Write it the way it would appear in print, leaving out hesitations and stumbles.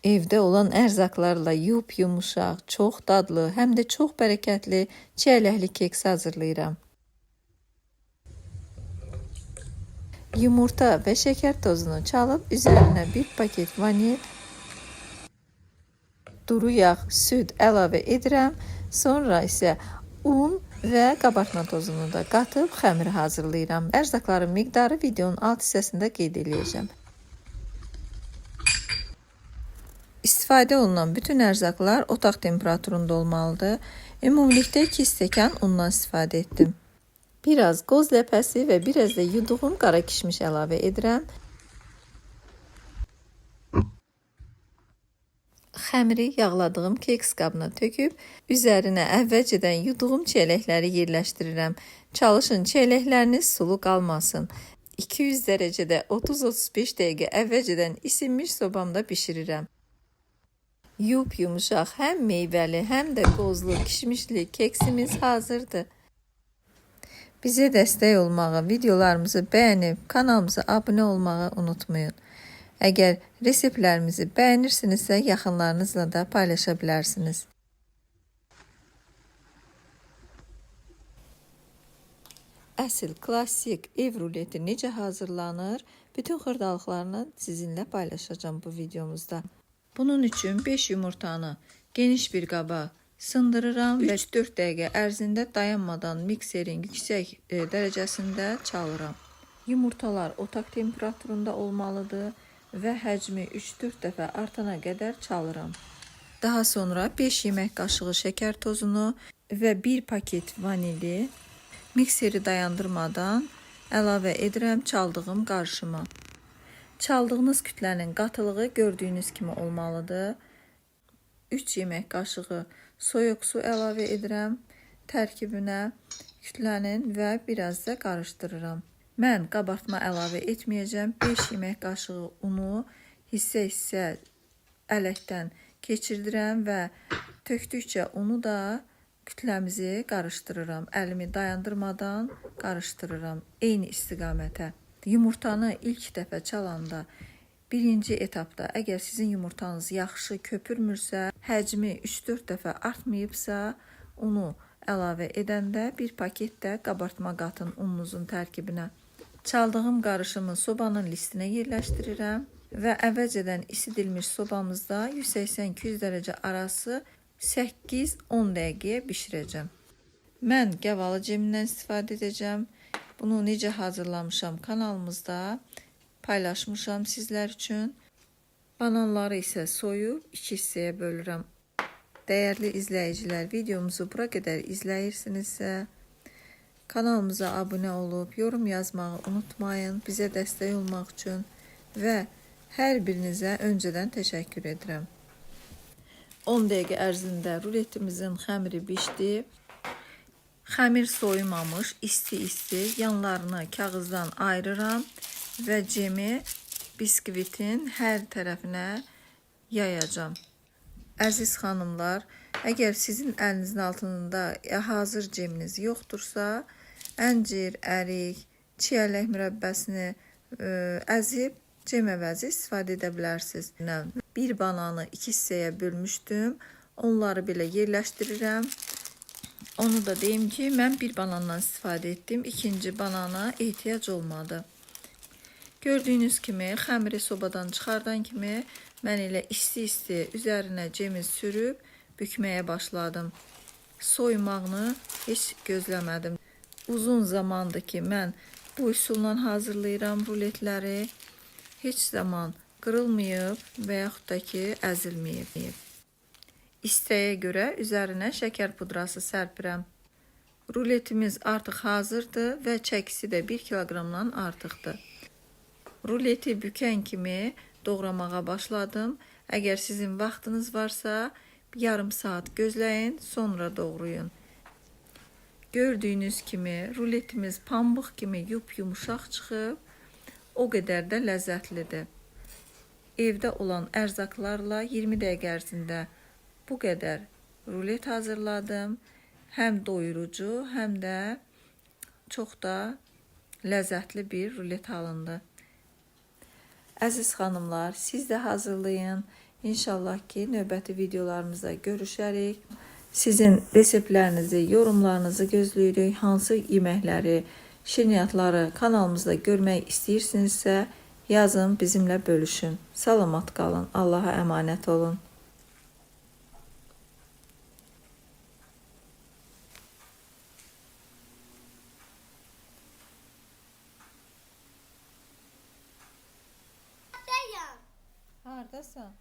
Evdə olan ərzaqlarla yumuşaq, çox dadlı, həm də çox bərəkətli çiyələkli keks hazırlayıram. Yumurta və şəkər tozunu çalıb, üzərinə bir paket vanil, duru yağ, süd əlavə edirəm. Sonra isə un və qabartma tozunu da qatıb xəmiri hazırlayıram. Ərzaqların miqdarı videonun alt hissəsində qeyd edəcəm. İstifadə olunan bütün ərzaqlar otaq temperaturunda olmalıdır. Ümumilikdə 2 stəkan undan istifadə etdim. Biraz qoz ləpəsi və biraz da yuduğum qara kişmiş əlavə edirəm. Xəmiri yağladığım keks qabına töküb, üzərinə əvvəlcədən yuduğum çiyələkləri yerləşdirirəm. Çalışın çiyələkləriniz sulu qalmasın. 200 dərəcədə 30-35 dəqiqə əvvəlcədən isinmiş sobamda bişirirəm. Yumuşaq, həm meyvəli, həm də qozlu, kişmişli keksimiz hazırdır. Bizə dəstək olmağı, videolarımızı bəyənib, kanalımıza abunə olmağı unutmayın. Əgər reseptlərimizi bəyənirsinizsə, yaxınlarınızla da paylaşa bilərsiniz. Əsl, klassik ev ruleti necə hazırlanır? Bütün xırdalıqlarını sizinlə paylaşacağım bu videomuzda. Bunun üçün 5 yumurtanı geniş bir qaba sındırıram və 3-4 dəqiqə ərzində dayanmadan mikserin yüksək dərəcəsində çalıram. Yumurtalar otaq temperaturunda olmalıdır və həcmi 3-4 dəfə artana qədər çalıram. Daha sonra 5 yemək qaşığı şəkər tozunu və 1 paket vanili mikseri dayandırmadan əlavə edirəm çaldığım qarışıma. Çaldığınız kütlənin qatılığı gördüyünüz kimi olmalıdır. 3 yemək qaşığı soyuq su əlavə edirəm tərkibinə kütlənin və biraz da qarışdırıram. Mən qabartma əlavə etməyəcəm. 5 yemək qaşığı unu hissə-hissə ələkdən keçirdirəm və tökdükcə unu da kütləmizi qarışdırıram. Əlimi dayandırmadan qarışdırıram eyni istiqamətə. Yumurtanı ilk dəfə çalanda, birinci etapda, əgər sizin yumurtanız yaxşı köpürmürsə, həcmi 3-4 dəfə artmayıbsa, unu əlavə edəndə bir paket də qabartma qatın ununuzun tərkibinə. Çaldığım qarışımı sobanın listinə yerləşdirirəm və əvvəlcədən isidilmiş sobamızda 180-200 dərəcə arası 8-10 dəqiqəyə bişirəcəm. Mən gavalı cemindən istifadə edəcəm. Bunu necə hazırlamışam kanalımızda paylaşmışam sizlər üçün. Bananları isə soyub 2 hissəyə bölürəm. Dəyərli izləyicilər, videomuzu bura qədər izləyirsinizsə, kanalımıza abunə olub, yorum yazmağı unutmayın, bizə dəstək olmaq üçün və hər birinizə öncədən təşəkkür edirəm. 10 dəqiqə ərzində ruletimizin xəmiri bişdi. Xəmir soyumamış, isti-isti yanlarını kağızdan ayırıram və cemi biskvitin hər tərəfinə yayacam. Əziz xanımlar, əgər sizin əlinizin altında hazır ceminiz yoxdursa, əncir, ərik, çiyələk mürəbbəsini əzib cem əvəzi istifadə edə bilərsiniz. Bir bananı 2 hissəyə bölmüşdüm, onları belə yerləşdirirəm. Onu da deyim ki, mən bir banandan istifadə etdim, ikinci banana ehtiyac olmadı. Gördüyünüz kimi, xəmiri sobadan çıxardan kimi mən elə isti-isti üzərinə cemi sürüb bükməyə başladım. Soymağını heç gözləmədim. Uzun zamandır ki, mən bu üsulla hazırlayıram ruletləri. Heç zaman qırılmayıb və yaxud da ki, əzilməyib. İstəyə görə üzərinə şəkər pudrası sərpirəm. Ruletimiz artıq hazırdır və çəkisi də 1 kiloqramdan artıqdır. Ruleti bükən kimi doğramağa başladım. Əgər sizin vaxtınız varsa, yarım saat gözləyin, sonra doğrayın. Gördüyünüz kimi ruletimiz pambıq kimi yumuşaq çıxıb, o qədər də ləzzətlidir. Evdə olan ərzaqlarla 20 dəqiqə ərzində bu qədər rulet hazırladım. Həm doyurucu, həm də çox da ləzzətli bir rulet alındı. Əziz xanımlar, siz də hazırlayın. İnşallah ki növbəti videolarımızda görüşərik. Sizin reseptlərinizi, yorumlarınızı gözləyirik. Hansı yeməkləri, şirniyyatları kanalımızda görmək istəyirsinizsə, yazın, bizimlə bölüşün. Salamat qalın, Allaha əmanət olun. Hardasan?